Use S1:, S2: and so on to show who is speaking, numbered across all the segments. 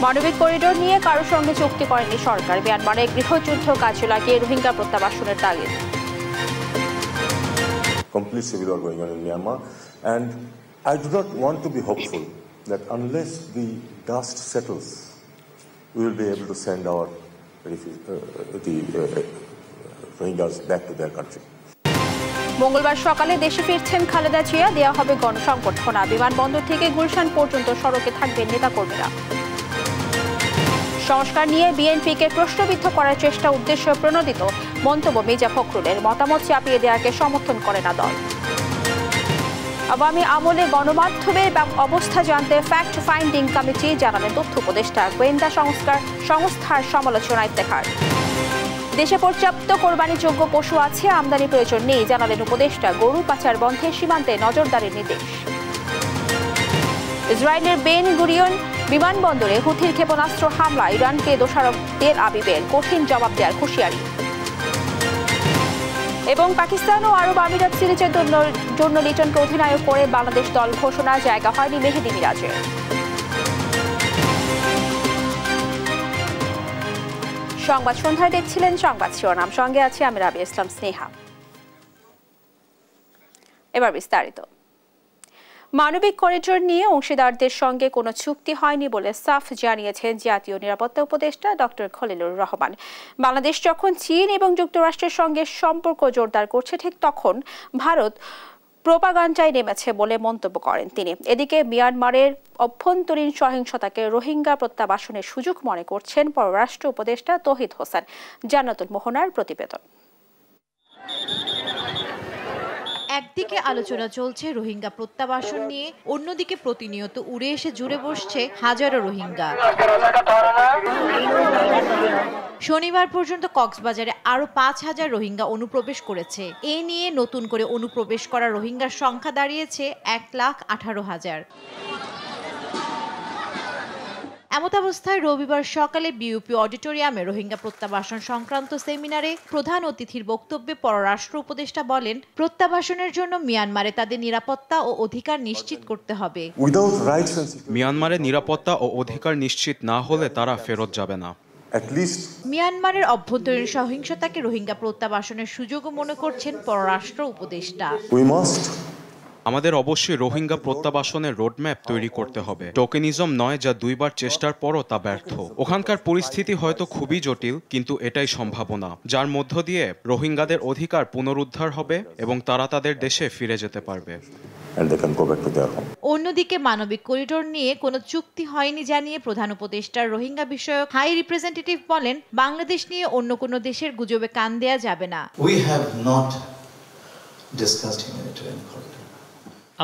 S1: মানবিক করিডোর নিয়ে কারোর সঙ্গে চুক্তি করেনি সরকার। মিয়ানমারে গৃহযুদ্ধ কাজে লাগিয়ে রোহিঙ্গা প্রত্যাবাসনের তাগিদ।
S2: Complete civil war going on in Myanmar, and I do not want to be hopeful that unless the dust settles, we will be able to send our Rohingyas back to their country.
S1: মঙ্গলবার সকালে দেশে ফিরছেন খালেদা জিয়া। দেওয়া হবে গণসংবর্ধনা। বিমানবন্দর থেকে গুলশান পর্যন্ত সড়কে থাকবেন নেতাকর্মীরা। সংস্কার নিয়ে বিএনপিকে প্রশ্নবিদ্ধ করার চেষ্টা উদ্দেশ্য প্রণোদিত মন্তব্য মির্জা ফখরুলের। মতামত চাপিয়ে দেওয়াকে সমর্থন করে না দল। আওয়ামী আমলে গণমাধ্যমের অবস্থা জানতে ফ্যাক্ট ফাইন্ডিং কমিটি জানালেন তথ্য উপদেষ্টা। গোয়েন্দা সংস্থার সমালোচনা ইফতেখার। দেশে পর্যাপ্ত কোরবানিযোগ্য পশু আছে, আমদানি প্রয়োজন নেই জানালেন উপদেষ্টা। গরু পাচার বন্ধে সীমান্তে নজরদারির নির্দেশ। ইসরায়েলের বেন গুরিয়ন বিমানবন্দরে হুথির ক্ষেপণাস্ত্র হামলা, ইরানকে দোষারোপ তেল আবিবের কঠিন জবাব দেওয়ার হুঁশিয়ারি। এবং পাকিস্তান ও আরব আমিরাত সিরিজের জন্য লিটনকে অধিনায়ক করে বাংলাদেশ দল ঘোষণা, জায়গা হয়নি মেহেদী মিরাজের। সংবাদ সন্ধ্যায় দেখছিলেন সংবাদ শিরোনাম, সঙ্গে আছে আমি রাবিয়া ইসলাম স্নেহা। এবার বিস্তারিত। মানবিক করিডোর নিয়ে অংশীদারদের সঙ্গে কোনো চুক্তি হয়নি বলে সাফ জানিয়েছেন জাতীয় নিরাপত্তা উপদেষ্টা ডক্টর খলিলুর রহমান। বাংলাদেশ যখন চীন এবং যুক্তরাষ্ট্রের সঙ্গে সম্পর্ক জোরদার করছে, ঠিক তখন ভারত প্রোপাগান্ডায় নেমেছে বলে মন্তব্য করেন তিনি। এদিকে মিয়ানমারের অভ্যন্তরীণ সহিংসতাকে রোহিঙ্গা প্রত্যাবাসনের সুযোগ মনে করছেন পররাষ্ট্র উপদেষ্টা তৌহিদ হোসেন। জান্নাতুল মোহনার প্রতিবেদন।
S3: একদিকে আলোচনা চলছে রোহিঙ্গা প্রত্যাবাসন নিয়ে, অন্যদিকে প্রতিনিয়ত উড়ে এসে জুড়ে বসছে হাজারো রোহিঙ্গা। শনিবার পর্যন্ত কক্সবাজারে আরো ৫,০০০ রোহিঙ্গা অনুপ্রবেশ করেছে। এ নিয়ে নতুন করে অনুপ্রবেশ করা রোহিঙ্গার সংখ্যা দাঁড়িয়েছে ১,১৮,০০০। এমতাবস্থায় রবিবার সকালে বিউপি অডিটোরিয়ামে রোহিঙ্গা প্রত্যাবাসন সংক্রান্ত সেমিনারে প্রধান অতিথির বক্তব্যে পররাষ্ট্র উপদেষ্টা বলেন, প্রত্যাবাসনের জন্য মিয়ানমারে তাদের নিরাপত্তা ও অধিকার নিশ্চিত করতে হবে।
S4: মিয়ানমারের নিরাপত্তা ও অধিকার নিশ্চিত না হলে তারা ফেরত যাবে না।
S3: মিয়ানমারের অভ্যন্তরীণ সহিংসতাকে রোহিঙ্গা প্রত্যাবাসনের সুযোগও মনে করছেন পররাষ্ট্র উপদেষ্টা।
S4: আমাদের অবশ্যই রোহিঙ্গা প্রত্যাবাসনের রোডম্যাপ তৈরি করতে হবে। টোকেনিজম নয়, যা দুইবার চেষ্টার পরও তা ব্যর্থ। ওখানকার পরিস্থিতি হয়তো খুবই জটিল, কিন্তু এটাই সম্ভাবনা, যার মধ্য দিয়ে রোহিঙ্গাদের অধিকার পুনরুদ্ধার হবে এবং তারা তাদের দেশে ফিরে যেতে পারবে।
S3: অন্যদিকে মানবিক করিডোর নিয়ে কোনো চুক্তি হয়নি জানিয়ে প্রধান উপদেষ্টার রোহিঙ্গা বিষয়ক হাই রিপ্রেজেন্টেটিভ বলেন, বাংলাদেশ নিয়ে অন্য কোনো দেশের গুজবে কান দেয়া যাবে না।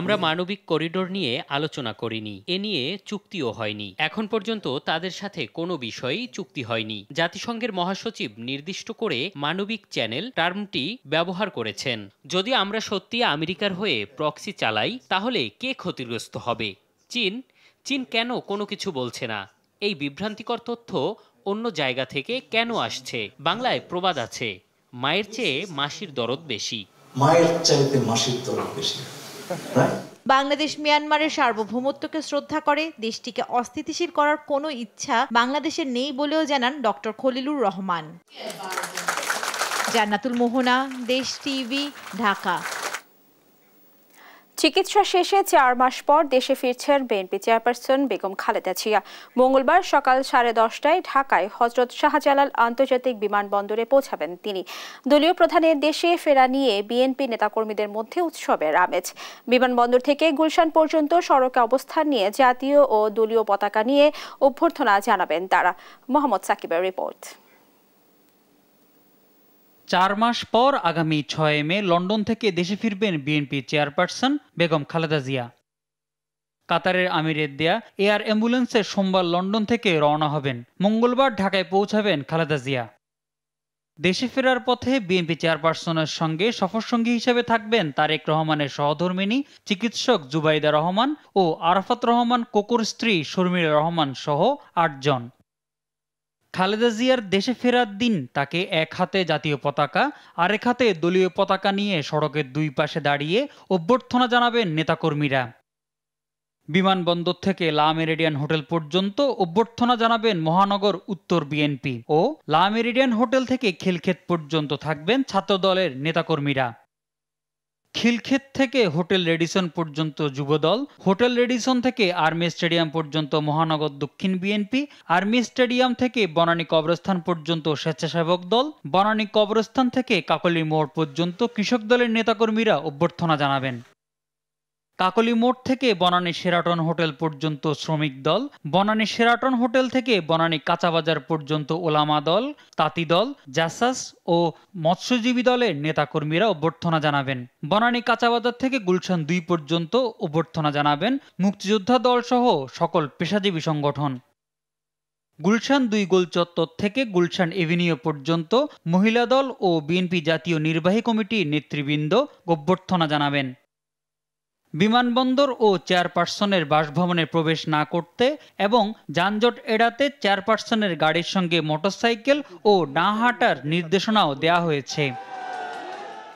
S5: আমরা মানবিক করিডোর নিয়ে আলোচনা করিনি, এ নিয়ে চুক্তিও হয়নি। এখন পর্যন্ত তাদের সাথে কোনো বিষয়েই চুক্তি হয়নি। জাতিসংঘের মহাসচিব নির্দিষ্ট করে মানবিক চ্যানেল টার্মটি ব্যবহার করেছেন। যদি আমরা সত্যি আমেরিকার হয়ে প্রক্সি চালাই, তাহলে কে ক্ষতিগ্রস্ত হবে? চীন কেন কোনো কিছু বলছে না? এই বিভ্রান্তিকর তথ্য অন্য জায়গা থেকে কেন আসছে? বাংলায় প্রবাদ আছে, মায়ের চেয়ে মাসির দরদ বেশি।
S6: মায়ের চাইতে মাসির দরদ বেশি।
S3: বাংলাদেশ মিয়ানমারের সার্বভৌমত্বকে শ্রদ্ধা করে, দেশটিকে অস্থিতিশীল করার কোনো ইচ্ছা বাংলাদেশের নেই বলেও জানান ডক্টর খলিলুর রহমান। জান্নাতুল মোহনা, দেশ টিভি, ঢাকা।
S1: চিকিৎসা শেষে ৪ মাস পর দেশে ফিরছেন বিএনপি চেয়ারপারসন বেগম খালেদা জিয়া। মঙ্গলবার সকাল 10:30টায় ঢাকায় হযরত শাহজালাল আন্তর্জাতিক বিমানবন্দরে পৌঁছাবেন তিনি। দলীয় প্রধানের দেশে ফেরা নিয়ে বিএনপি নেতাকর্মীদের মধ্যে উৎসবের আমেজ। বিমানবন্দর থেকে গুলশান পর্যন্ত সড়কে অবস্থান নিয়ে জাতীয় ও দলীয় পতাকা নিয়ে অভ্যর্থনা জানাবেন তারা। মোহাম্মদ সাকিবের রিপোর্ট।
S7: ৪ মাস পর আগামী ৬ মে লন্ডন থেকে দেশে ফিরবেন বিএনপি চেয়ারপারসন বেগম খালেদা জিয়া। কাতারের আমিরের দেয়া এয়ার অ্যাম্বুলেন্সে সোমবার লন্ডন থেকে রওনা হবেন। মঙ্গলবার ঢাকায় পৌঁছাবেন খালেদা জিয়া। দেশে ফেরার পথে বিএনপি চেয়ারপারসনের সঙ্গে সফরসঙ্গী হিসেবে থাকবেন তারেক রহমানের সহধর্মিণী চিকিৎসক জুবাইদা রহমান ও আরাফাত রহমান কোকুর স্ত্রী শর্মিলা রহমান সহ ৮ জন। খালেদা জিয়ার দেশে ফেরার দিন তাকে এক হাতে জাতীয় পতাকা, আরেক হাতে দলীয় পতাকা নিয়ে সড়কের দুই পাশে দাঁড়িয়ে অভ্যর্থনা জানাবেন নেতাকর্মীরা। বিমানবন্দর থেকে লা মেরিডিয়ান হোটেল পর্যন্ত অভ্যর্থনা জানাবেন মহানগর উত্তর বিএনপি ও লা মেরিডিয়ান হোটেল থেকে খিলক্ষেত পর্যন্ত থাকবেন ছাত্রদলের নেতাকর্মীরা। খিলক্ষেত থেকে হোটেল রেডিসন পর্যন্ত যুবদল, হোটেল রেডিসন থেকে আর্মি স্টেডিয়াম পর্যন্ত মহানগর দক্ষিণ বিএনপি, আর্মি স্টেডিয়াম থেকে বনানী কবরস্থান পর্যন্ত স্বেচ্ছাসেবক দল, বনানী কবরস্থান থেকে কাকলী মোড় পর্যন্ত কৃষক দলের নেতাকর্মীরা অভ্যর্থনা জানাবেন। কাকলী মোড় থেকে বনানী শেরাটন হোটেল পর্যন্ত শ্রমিক দল, বনানী শেরাটন হোটেল থেকে বনানী কাঁচাবাজার পর্যন্ত ওলামা দল, তাঁতি দল, জাসাস ও মৎস্যজীবী দলের নেতাকর্মীরা অভ্যর্থনা জানাবেন। বনানী কাঁচাবাজার থেকে গুলশান 2 পর্যন্ত অভ্যর্থনা জানাবেন মুক্তিযোদ্ধা দল সহ সকল পেশাজীবী সংগঠন। গুলশান 2 গোল চত্বর থেকে গুলশান এভিনিউ পর্যন্ত মহিলা দল ও বিএনপি জাতীয় নির্বাহী কমিটির নেতৃবৃন্দ অভ্যর্থনা জানাবেন। বিমানবন্দর ও চেয়ারপারসনের বাসভবনে প্রবেশ না করতে এবং যানজট এড়াতে চেয়ারপারসনের গাড়ির সঙ্গে মোটরসাইকেল ও না হাঁটার নির্দেশনাও দেওয়া হয়েছে।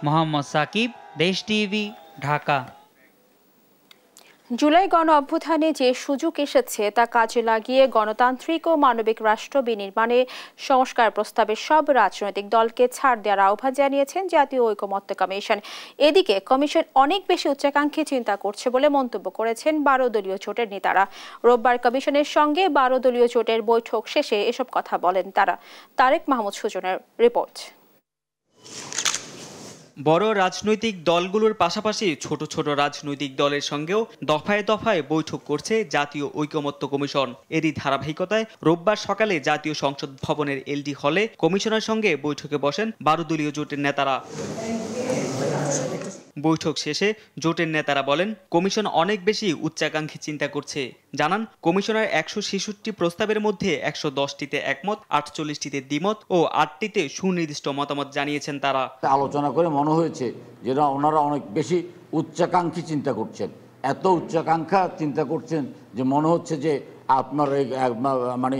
S7: মোহাম্মদ সাকিব, দেশ টিভি, ঢাকা।
S1: জুলাই গণ অভ্যুত্থানে যে সুযোগ এসেছে তা কাজে লাগিয়ে গণতান্ত্রিক ও মানবিক রাষ্ট্র বিনির্মাণে সংস্কার প্রস্তাবে সব রাজনৈতিক দলকে ছাড় দেওয়ার আহ্বান জানিয়েছেন জাতীয় ঐকমত্য কমিশন। এদিকে কমিশন অনেক বেশি উচ্চাকাঙ্ক্ষী চিন্তা করছে বলে মন্তব্য করেছেন 12 দলীয় জোটের নেতারা। রোববার কমিশনের সঙ্গে 12 দলীয় জোটের বৈঠক শেষে এসব কথা বলেন তারা। তারেক মাহমুদ সুজনের রিপোর্ট।
S8: বড় রাজনৈতিক দলগুলোর পাশাপাশি ছোট ছোট রাজনৈতিক দলের সঙ্গেও দফায় দফায় বৈঠক করছে জাতীয় ঐকমত্য কমিশন। এরই ধারাবাহিকতায় রোববার সকালে জাতীয় সংসদ ভবনের এলডি হলে কমিশনের সঙ্গে বৈঠকে বসেন 12 দলীয় জোটের নেতারা। বৈঠক শেষে জোটের নেতারা বলেন, কমিশন অনেক বেশি উচ্চাকাঙ্ক্ষী চিন্তা করছে। জানান, কমিশনের 166টি প্রস্তাবের মধ্যে 110টিতে একমত, 48টিতে দ্বিমত ও 8টিতে সুনির্দিষ্ট মতামত জানিয়েছেন তারা।
S9: আলোচনা করে মনে হয়েছে যে ওনারা অনেক বেশি উচ্চাকাঙ্ক্ষী চিন্তা করছেন, এত উচ্চাকাঙ্ক্ষা চিন্তা করছেন যে মনে হচ্ছে যে আপনার মানে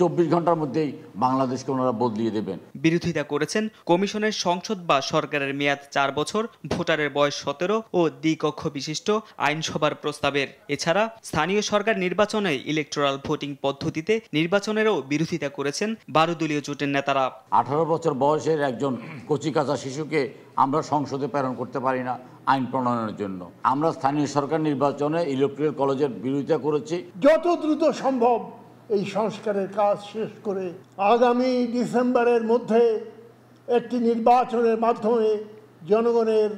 S9: 24 ঘন্টার মধ্যেই বাংলাদেশকে ওনারা বদলিয়ে দেবেন।
S8: বিরোধিতা করেছেন কমিশনের সংসদ বা সরকারের মেয়াদ 4 বছর, ভোটারের বয়স 17 ও দ্বিকক্ষ বিশিষ্ট আইনসভার প্রস্তাবের। এছাড়া স্থানীয় সরকার নির্বাচনে ইলেকটোরাল ভোটিং পদ্ধতিতে নির্বাচনেরও বিরোধিতা করেছেন 12 দলীয় জোটের নেতারা।
S9: 18 বছর বয়সের একজন কচিকাঁচা শিশুকে আমরা সংসদে প্রেরণ করতে পারি না আইন প্রণয়নের জন্য। আমরা স্থানীয় সরকার নির্বাচনে ইলেকট্রাল কলেজের বিরোধিতা করেছি।
S10: যত দ্রুত সম্ভব এই সংস্কারের কাজ শেষ করে আগামী ডিসেম্বরের মধ্যে একটি নির্বাচনের মাধ্যমে জনগণের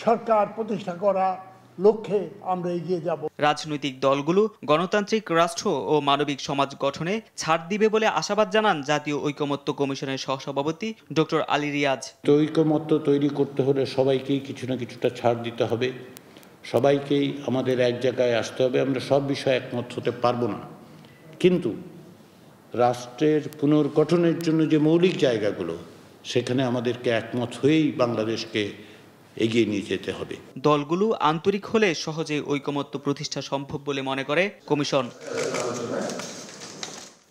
S10: সরকার প্রতিষ্ঠা করা লক্ষ্যে আমরা এগিয়ে যাব।
S8: রাজনৈতিক দলগুলো গণতান্ত্রিক রাষ্ট্র ও মানবিক সমাজ গঠনে ছাড় দিবে বলে আশাবাদ জানান জাতীয় ঐকমত্য কমিশনের সহসভাপতি ডক্টর আলী রিয়াজ।
S11: ঐকমত্য তৈরি করতে হলে সবাইকেই কিছু না কিছুটা ছাড় দিতে হবে, সবাইকেই আমাদের এক জায়গায় আসতে হবে। আমরা সব বিষয়ে একমত হতে পারবো না, কিন্তু রাষ্ট্রের পুনর্গঠনের জন্য যে মৌলিক জায়গাগুলো, সেখানে আমাদেরকে একমত হয়েই বাংলাদেশকে এগিয়ে নিয়ে যেতে হবে।
S8: দলগুলো আন্তরিক হলে সহজে ঐকমত্য প্রতিষ্ঠা সম্ভব বলে মনে করে কমিশন।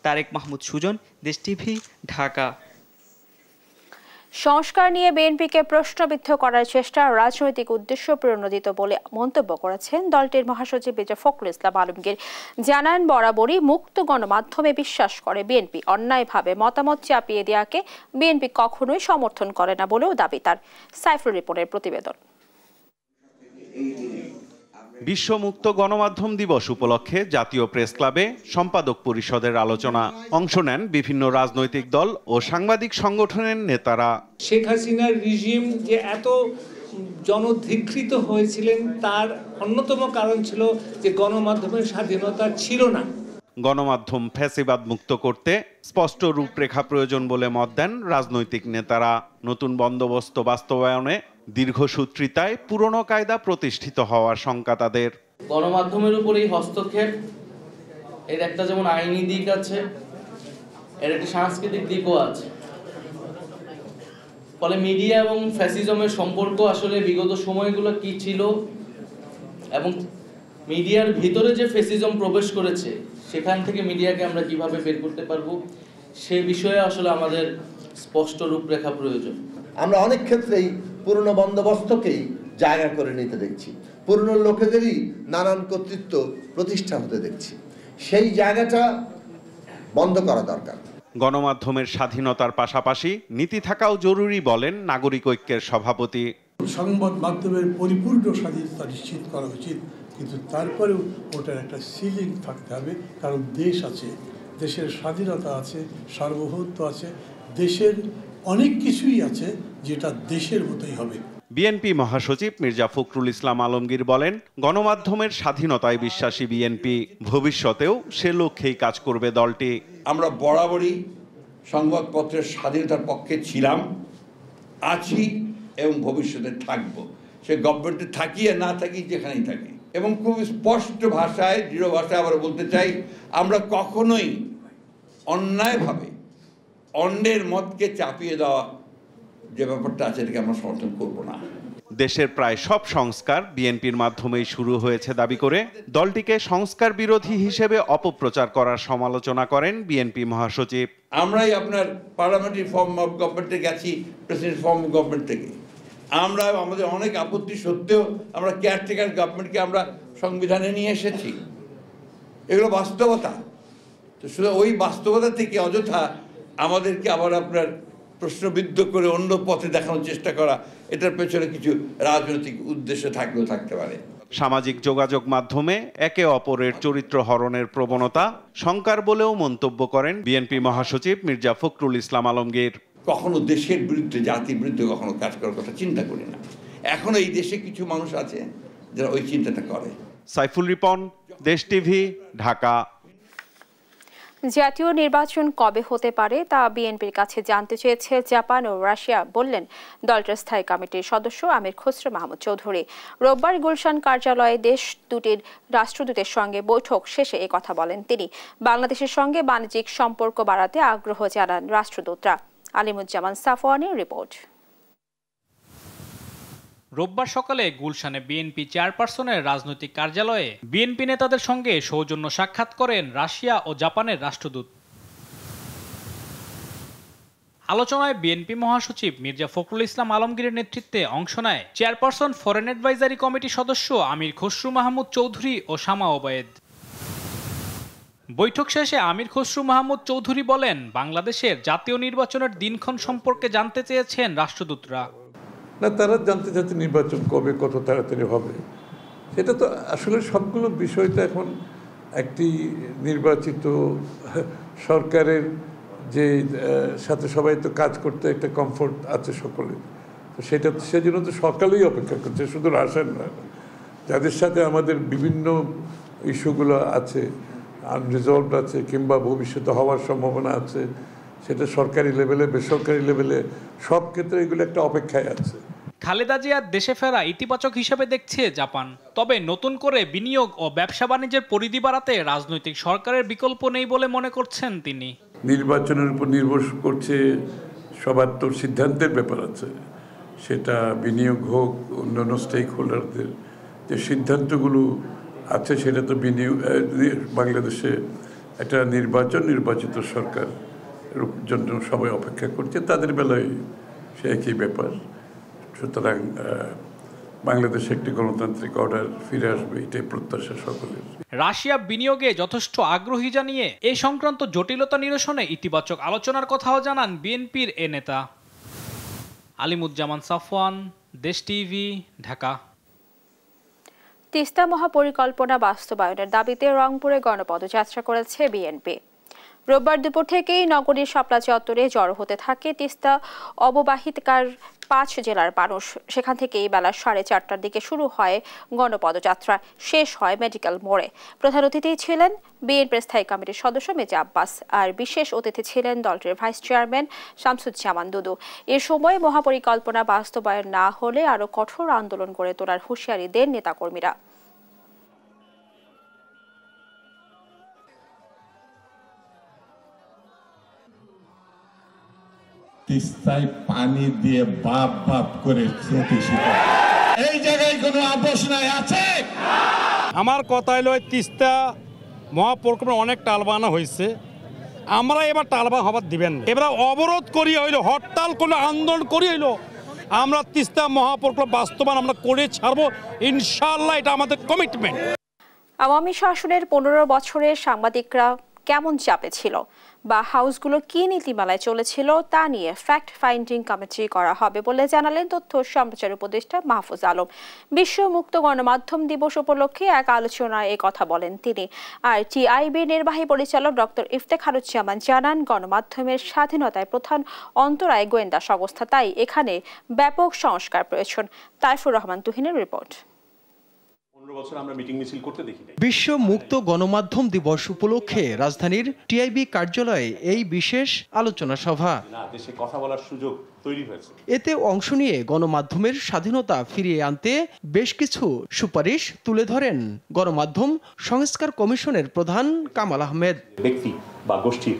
S8: তারেক মাহমুদ সুজন, দেশ টিভি, ঢাকা।
S1: সংস্কার নিয়ে বিএনপিকে প্রশ্নবিদ্ধ করার চেষ্টা রাজনৈতিক উদ্দেশ্য প্রণোদিত বলে মন্তব্য করেছেন দলটির মহাসচিব মির্জা ফখরুল ইসলাম আলমগীর। জানান, বরাবরই মুক্ত গণমাধ্যমে বিশ্বাস করে বিএনপি, অন্যায়ভাবে মতামত চাপিয়ে দেওয়াকে বিএনপি কখনোই সমর্থন করে না বলেও দাবি তার। সাইফুল রিপোর্টের প্রতিবেদন।
S12: বিশ্ব মুক্ত গণমাধ্যম দিবস উপলক্ষে জাতীয় প্রেস ক্লাবে সম্পাদক পরিষদের আলোচনা। অংশ নেন বিভিন্ন রাজনৈতিক দল ও সাংবাদিক সংগঠনের নেতারা।
S13: শেখ হাসিনার রিজিম যে এত জনধিকৃত হয়েছিলেন তার অন্যতম কারণ ছিল যে গণমাধ্যমের স্বাধীনতা ছিল না।
S12: গণমাধ্যম ফ্যাসিবাদ মুক্ত করতে স্পষ্ট রূপরেখা প্রয়োজন বলে মত দেন রাজনৈতিক নেতারা। নতুন বন্দোবস্ত বাস্তবায়নে দীর্ঘসূত্রিতায় পুরনো কায়দা প্রতিষ্ঠিত হওয়ার শঙ্কা তাদের।
S14: গণমাধ্যমের উপরেই হস্তক্ষেপ, এর একটা যেমন আইনি দিক আছে, এর একটা সাংস্কৃতিক দিকও আছে। ফলে মিডিয়া এবং ফ্যাসিজমের সম্পর্ক আসলে বিগত সময়গুলো কি ছিল এবং মিডিয়ার ভিতরে যে ফ্যাসিজম প্রবেশ করেছে সেখান থেকে মিডিয়াকে আমরা কিভাবে বের করতে পারবো, সে বিষয়ে আসলে আমাদের স্পষ্ট রূপরেখা প্রয়োজন।
S15: আমরা অনেক ক্ষেত্রেই পুরনো বন্দোবস্তকেই জায়গা করে নিতে দেখছি, পুরনো লোকেদেরই নানান কর্তৃত্ব প্রতিষ্ঠা হতে দেখছি। সেই জায়গাটা বন্ধ করা দরকার।
S12: গণমাধ্যমের স্বাধীনতার পাশাপাশি নীতি থাকাও জরুরি বলেন নাগরিক ঐক্যের সভাপতি।
S16: সংবাদ মাধ্যমের পরিপূর্ণ স্বাধীনতা নিশ্চিত করা উচিত, কিন্তু তারপরেও ওটার একটা সিলিং থাকতে হবে, কারণ দেশ আছে, দেশের স্বাধীনতা আছে, সার্বভৌমত্ব আছে, দেশের অনেক কিছুই আছে যেটা দেশের মতোই হবে।
S12: বিএনপি মহাসচিব মির্জা ফখরুল ইসলাম আলমগীর বলেন, গণমাধ্যমের স্বাধীনতায় বিশ্বাসী বিএনপি, ভবিষ্যতেও সে লক্ষ্যেই কাজ করবে দলটি।
S17: আমরা বরাবরই সংবাদপত্রের স্বাধীনতার পক্ষে ছিলাম, আছি এবং ভবিষ্যতে থাকব। সে গভর্নমেন্টে থাকি আর না থাকি, যেখানেই থাকি। এবং খুব স্পষ্ট ভাষায়, দৃঢ় ভাষায় আবার বলতে চাই, আমরা কখনোই অন্যায়ভাবে অন্যের মতকে চাপিয়ে দেওয়া যে ব্যাপারটা আছে, এটাকে আমরা সমর্থন করব না।
S12: দেশের প্রায় সব সংস্কার বিএনপির মাধ্যমেই শুরু হয়েছে দাবি করে দলটিকে সংস্কার বিরোধী হিসেবে অপপ্রচার করার সমালোচনা করেন বিএনপি মহাসচিব।
S17: আমরাই আপনার পার্লামেন্টারি ফর্ম অফ গভর্নমেন্টে গেছি, প্রেসিডেন্ট ফর্ম অফ গভর্নমেন্ট থেকে। আমরা আমাদের অনেক আপত্তি সত্ত্বেও আমরা কেয়ারটেকার গভর্নমেন্টকে আমরা সংবিধানে নিয়ে এসেছি। এগুলো বাস্তবতা। তো শুধু ওই বাস্তবতা থেকে অযথা আমাদেরকে আবার আপনার প্রশ্নবিদ্ধ করে অন্য পথে দেখানোর চেষ্টা করা, এটার পেছনে কিছু রাজনৈতিক উদ্দেশ্য থাকলেও থাকতে পারে।
S12: সামাজিক যোগাযোগ মাধ্যমে একে অপরের চরিত্র হরণের প্রবণতা শঙ্কার বলেও মন্তব্য করেন বিএনপি মহাসচিব মির্জা ফখরুল ইসলাম আলমগীর।
S17: কখনো দেশের বিরুদ্ধে, জাতির বিরুদ্ধে কখনো কাজ করার কথা চিন্তা করি না। এখনো এই দেশে কিছু মানুষ আছে যারা ওই চিন্তাটা করে।
S12: সাইফুল রিপন, দেশ টিভি, ঢাকা।
S1: জাতীয় নির্বাচন কবে হতে পারে তা বিএনপির কাছে জানতে চেয়েছে জাপান ও রাশিয়া, বললেন দলটির স্থায়ী কমিটির সদস্য আমির খসরু মাহমুদ চৌধুরী। রোববার গুলশান কার্যালয়ে দেশ দুটির রাষ্ট্রদূতের সঙ্গে বৈঠক শেষে একথা বলেন তিনি। বাংলাদেশের সঙ্গে বাণিজ্যিক সম্পর্ক বাড়াতে আগ্রহ জানান রাষ্ট্রদূতরা। আলিমুজ্জামান সাফওয়ানের রিপোর্ট।
S18: রোববার সকালে গুলশানে বিএনপি চেয়ারপারসনের রাজনৈতিক কার্যালয়ে বিএনপি নেতাদের সঙ্গে সৌজন্য সাক্ষাৎ করেন রাশিয়া ও জাপানের রাষ্ট্রদূত। আলোচনায় বিএনপি মহাসচিব মির্জা ফখরুল ইসলাম আলমগীরের নেতৃত্বে অংশ নেয় চেয়ারপারসন ফরেন অ্যাডভাইজারি কমিটির সদস্য আমির খসরু মাহমুদ চৌধুরী ও শামা ওবায়েদ। বৈঠক শেষে আমির খসরু মাহমুদ চৌধুরী বলেন, বাংলাদেশের জাতীয় নির্বাচনের দিনক্ষণ সম্পর্কে জানতে চেয়েছেন রাষ্ট্রদূতরা।
S19: না, তারা জানতে চাচ্ছে নির্বাচন কবে, কত তাড়াতাড়ি হবে। সেটা তো আসলে সবগুলো বিষয় তো এখন একটি নির্বাচিত সরকারের যে সাথে সবাই তো কাজ করতে একটা কমফোর্ট আছে সকলের, তো সেটা সেজন্য তো সকালেই অপেক্ষা করছে, শুধু রাশিয়ান নয়, যাদের সাথে আমাদের বিভিন্ন ইস্যুগুলো আছে, আনরিজলভড আছে কিংবা ভবিষ্যতে হওয়ার সম্ভাবনা আছে, সেটা সরকারি লেভেলে, বেসরকারি লেভেলে, সব ক্ষেত্রে এগুলো একটা অপেক্ষায় আছে।
S18: খালেদা জিয়ার দেশে ফেরা ইতিবাচক হিসেবে দেখছে জাপান। তবে নতুন করে বিনিয়োগ ও ব্যবসা বাণিজ্যের পরিধি বাড়াতে রাজনৈতিক সরকারের বিকল্প নেই বলে মনে করছেন তিনি।
S19: নির্বাচনের উপর নির্ভর করছে, সবার তো সিদ্ধান্তের ব্যাপার আছে, সেটা বিনিয়োগ হোক, অন্যান্য স্টেক হোল্ডারদের যে সিদ্ধান্তগুলো আছে, সেটা তো বিনিয়োগ, বাংলাদেশে একটা নির্বাচিত সরকার জন্য সবাই অপেক্ষা করছে, তাদের বেলায় সে একই ব্যাপার। সুতরাং বাংলাদেশে একটি গণতান্ত্রিক অর্ডার ফিরে আসবে, এটাই প্রত্যাশা সকলের।
S18: রাশিয়া বিনিয়োগে যথেষ্ট আগ্রহী জানিয়ে এই সংক্রান্ত জটিলতা নিরসনে ইতিবাচক আলোচনার কথাও জানান বিএনপির এ নেতা। আলিমুজ্জামান সাফওয়ান, দেশ টিভি, ঢাকা।
S1: তিস্তা মহাপরিকল্পনা বাস্তবায়নের দাবিতে রংপুরে গণপদযাত্রা করেছে বিএনপি। রোববার দুপুর থেকেই নগরীর শাপলা চত্বরে জড়ো হতে থাকে তিস্তা অববাহিকার 5 জেলার মানুষ। সেখান থেকেই বেলা 4:30টার দিকে শুরু হয় গণপদযাত্রা, শেষ হয় মেডিকেল মোড়ে। প্রধান অতিথি ছিলেন বিএনপির স্থায়ী কমিটির সদস্য মির্জা আব্বাস, আর বিশেষ অতিথি ছিলেন দলটির ভাইস চেয়ারম্যান শামসুজ্জামান দুদু। এ সময় মহাপরিকল্পনা বাস্তবায়ন না হলে আরও কঠোর আন্দোলন গড়ে তোলার হুঁশিয়ারি দেন নেতাকর্মীরা।
S20: তিস্তায় পানি দিয়ে বাপ বাপ করে খেতে শিখে, এই জায়গায় কোনো আপোষ নাই আছে।
S21: আমার কথা হলো তিস্তা মহাপরিকল্পনা অনেক টালবানা হয়েছে, আমরা এবার টালবা হবার দিবেন না। এবার অবরোধ করি হইলো, হরতাল কোনো আন্দোলন করি হইলো আমরা তিস্তা মহাপ্রকল্প বাস্তবায়ন আমরা করে ছাড়বো ইনশাআল্লাহ, এটা আমাদের কমিটমেন্ট।
S1: আওয়ামী শাসনের 15 বছরে সাংবাদিকরা কেমন চাপে ছিল বা হাউসগুলো কি নীতিমালায় চলেছিল তা নিয়ে ফ্যাক্ট ফাইন্ডিং কমিটি করা হবে বলে জানালেন তথ্য সম্প্রচার উপদেষ্টা মাহফুজ আলম। বিশ্ব মুক্ত গণমাধ্যম দিবস উপলক্ষে এক আলোচনায় এই কথা বলেন তিনি। আর টিআইবির নির্বাহী পরিচালক ডক্টর ইফতেখারুজ্জামান জানান, গণমাধ্যমের স্বাধীনতায় প্রধান অন্তরায় গোয়েন্দা সংস্থা, তাই এখানে ব্যাপক সংস্কার প্রয়োজন। তাইফুর রহমান তুহিনের রিপোর্ট।
S2: বিশ্ব মুক্ত গণমাধ্যম দিবস উপলক্ষে রাজধানীর টিআইবি কার্যালয়ে এই বিশেষ আলোচনা সভা।
S22: কথা বলার সুযোগ তৈরি হয়েছে।
S2: এতে অংশ নিয়ে গণমাধ্যমের স্বাধীনতা ফিরিয়ে আনতে বেশ কিছু সুপারিশ তুলে ধরেন গণমাধ্যম সংস্কার কমিশনের প্রধান কামাল আহমেদ।
S22: ব্যক্তি বা গোষ্ঠীর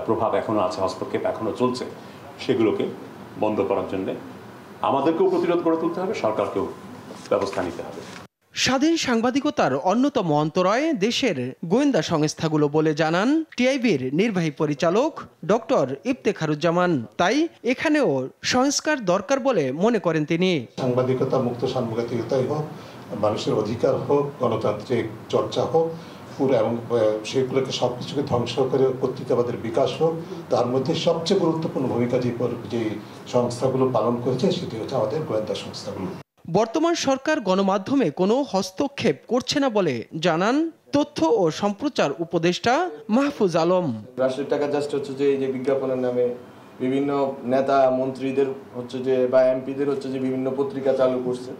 S22: প্রভাব এখনো আছে, হস্তক্ষেপ এখনো চলছে, সেগুলোকে বন্ধ করার জন্য আমাদেরকেও প্রতিরোধ করে তুলতে হবে, সরকারকেও ব্যবস্থা নিতে হবে।
S2: স্বাধীন সাংবাদিকতার অন্যতম অন্তরায় দেশের গোয়েন্দা সংস্থাগুলো বলে জানান টিআইবির নির্বাহী পরিচালক ডক্টর ইফতেখারুজ্জামান। তাই এখানেও সংস্কার দরকার বলে মনে করেন তিনি।
S23: সাংবাদিকতা, মুক্ত সাংবাদিকতাই হোক, মানুষের অধিকার হোক, গণতান্ত্রিক চর্চা হোক, পুরো এবং সেগুলোকে সবকিছুকে ধ্বংস করে পত্রিকাবাদের বিকাশ হোক, তার মধ্যে সবচেয়ে গুরুত্বপূর্ণ ভূমিকা যে সংস্থাগুলো পালন করেছে সেটি হচ্ছে আমাদের গোয়েন্দা সংস্থাগুলো।
S2: বর্তমান সরকার গণমাধ্যমে কোনো হস্তক্ষেপ করছে না বলে জানান তথ্য ও সম্প্রচার উপদেষ্টা মাহফুজ আলম।
S24: রাষ্ট্রের টাকা জাস্ট হচ্ছে যে এই যে বিজ্ঞাপনের নামে বিভিন্ন নেতা মন্ত্রীদের হচ্ছে যে বা এমপিদের হচ্ছে যে বিভিন্ন পত্রিকা চালু করছে।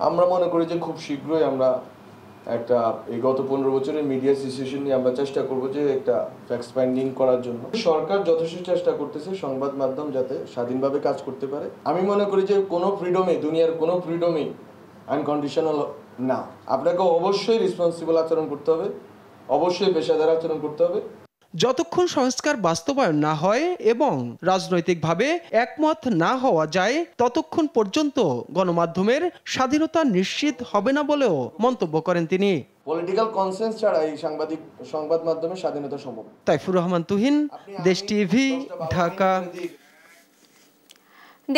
S24: আমরা মনে করি যে খুব শীঘ্রই আমরা একটা এই গত 15 বছরের মিডিয়া সিচুয়েশন নিয়ে আমরা চেষ্টা করব যে একটা ফ্যাক্ট ফাইন্ডিং করার জন্য। সরকার যথেষ্ট চেষ্টা করতেছে সংবাদ মাধ্যম যাতে স্বাধীনভাবে কাজ করতে পারে। আমি মনে করি যে কোনো ফ্রিডমে, দুনিয়ার কোনো ফ্রিডমে আনকন্ডিশনাল না। আপনাকে অবশ্যই রেসপন্সিবল আচরণ করতে হবে, অবশ্যই পেশাদার আচরণ করতে হবে।
S2: যতক্ষণ সংস্কার বাস্তবায়ন না হয় এবং রাজনৈতিকভাবে একমত না হওয়া যায় ততক্ষণ পর্যন্ত গণমাধ্যমের স্বাধীনতা নিশ্চিত হবে না বলেও মন্তব্য করেন তিনি।
S24: পলিটিক্যাল কনসেন্স ছাড়া এই সংবাদ মাধ্যমের স্বাধীনতা সম্ভব।
S2: তাইফুর রহমান তুহিন, দেশ টিভি, ঢাকা।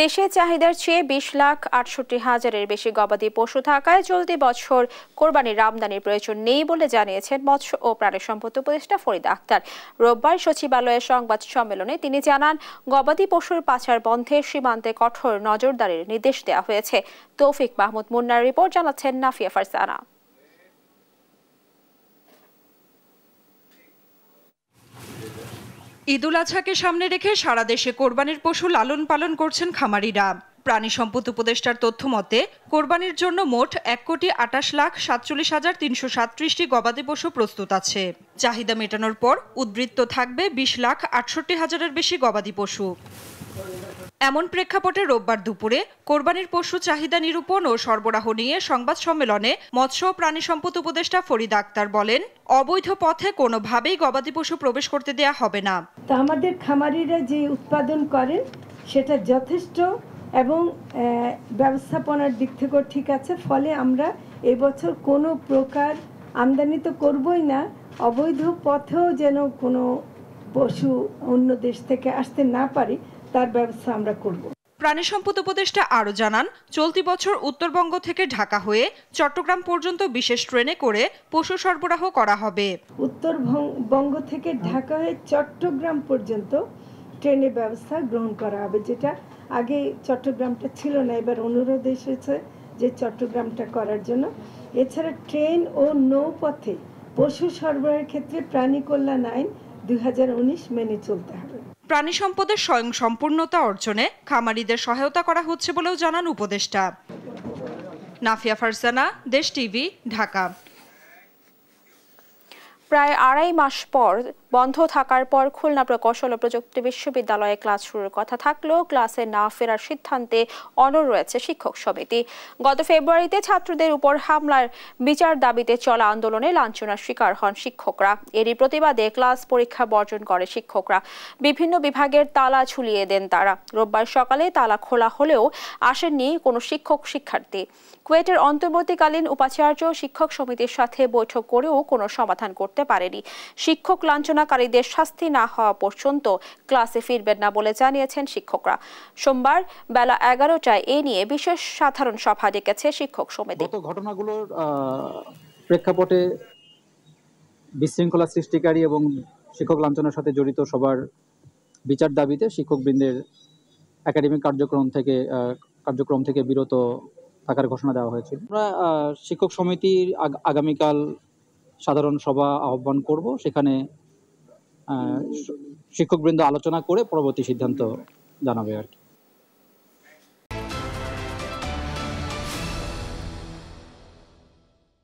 S1: দেশে চাহিদার চেয়ে 20,68,000-এর বেশি গবাদি পশু থাকায় চলতি বছর কোরবানির আমদানির প্রয়োজন নেই বলে জানিয়েছেন মৎস্য ও প্রাণী সম্পদ উপদেষ্টা ফরিদা আক্তার। রোববার সচিবালয়ের সংবাদ সম্মেলনে তিনি জানান, গবাদি পশুর পাচার বন্ধে সীমান্তে কঠোর নজরদারির নির্দেশ দেওয়া হয়েছে। তৌফিক মাহমুদ মুন্নার রিপোর্ট, জানাচ্ছেন নাফিয়া ফারজানা।
S25: ঈদুল আজহাকে সামনে রেখে সারা দেশে কোরবানির পশু লালন পালন করছেন খামারিরা। প্রাণী সম্পদ উপদেষ্টার তথ্য মতে কোরবানির জন্য মোট 1,28,47,337টি গবাদি পশু প্রস্তুত আছে। চাহিদা মেটানোর পর উদ্বৃত্ত থাকবে 20,68,000-এর বেশি গবাদি পশু। এমন প্রেক্ষাপটে রোববার দুপুরে কোরবানির পশু চাহিদা নিরূপণ ও সরবরাহ নিয়ে সংবাদ সম্মেলনে মৎস্য ও প্রাণী সম্পদ উপদেষ্টা ফরিদা আক্তার বলেন, অবৈধ পথে কোনোভাবেই গবাদি পশু প্রবেশ করতে দেয়া হবে না।
S26: তা আমাদের খামারিরা যে উৎপাদন করেন সেটা যথেষ্ট এবং ব্যবস্থাপনার দিক থেকেও ঠিক আছে। ফলে আমরা এবছর কোনো প্রকার আমদানি তো করবই না, অবৈধ পথেও যেন কোনো পশু অন্য দেশ থেকে আসতে না পারে তার ব্যবস্থা আমরা করব।
S25: প্রাণী সম্পদ উপদেষ্টা আরও জানান, চলতি বছর উত্তরবঙ্গ থেকে ঢাকা হয়ে চট্টগ্রাম পর্যন্ত বিশেষ ট্রেনে করে পশু সরবরাহ করা হবে।
S26: উত্তরবঙ্গ থেকে ঢাকা হয়ে চট্টগ্রাম পর্যন্ত ট্রেনের ব্যবস্থা গ্রহণ করা হবে, যেটা আগে চট্টগ্রামটা ছিল না। এবার অনুরোধ এসেছে যে চট্টগ্রামটা করার জন্য। এছাড়া ট্রেন ও নৌপথে পশু সরবরাহের ক্ষেত্রে প্রাণী কল্যাণ আইন 2019 মেনে চলতে হবে।
S25: প্রাণী সম্পদের স্বয়ং সম্পূর্ণতা অর্জনে খামারিদের সহায়তা করা হচ্ছে বলেও জানান উপদেষ্টা। নাফিয়া ফারজানা, দেশ টিভি, ঢাকা।
S1: প্রায় 2.5 মাস পর বন্ধ থাকার পর খুলনা প্রকৌশল ও প্রযুক্তি বিশ্ববিদ্যালয়ে ক্লাস শুরুর কথা থাকলেও ক্লাসে না ফেরার সিদ্ধান্তে অনড় রয়েছে শিক্ষক সমিতি। গত ফেব্রুয়ারিতে ছাত্রদের উপর হামলার বিচার দাবিতে চলা আন্দোলনে লাঞ্ছনার শিকার হন শিক্ষকরা। এরই প্রতিবাদে ক্লাস পরীক্ষা বর্জন করে শিক্ষকরা। বিভিন্ন বিভাগের তালা ঝুলিয়ে দেন তারা। রোববার সকালে তালা খোলা হলেও আসেননি কোনো শিক্ষক শিক্ষার্থী। কুয়েটের অন্তর্বর্তীকালীন উপাচার্য শিক্ষক সমিতির সাথে বৈঠক করেও কোনো সমাধান করতে পারেনি। শিক্ষক লাঞ্ছনা ঘটনাকারীদের শাস্তি না হওয়া পর্যন্ত ক্লাসে ফিরবেন না বলে জানিয়েছেন শিক্ষকরা। সোমবার বেলা 11টায় এ নিয়ে বিশেষ সাধারণ সভা ডেকেছে শিক্ষক সমিতি।
S3: গত ঘটনাগুলোর প্রেক্ষাপটে বিশৃঙ্খলা সৃষ্টিকারী এবং শিক্ষক লাঞ্ছনার সাথে জড়িত সবার বিচার দাবিতে শিক্ষকবৃন্দের একাডেমিক কার্যক্রম থেকে বিরত থাকার ঘোষণা দেওয়া হয়েছিল। আমরা শিক্ষক সমিতির আগামীকাল সাধারণ সভা আহ্বান করব, সেখানে শিক্ষকবৃন্দ আলোচনা করে পরবর্তী সিদ্ধান্ত জানাবে আর কি।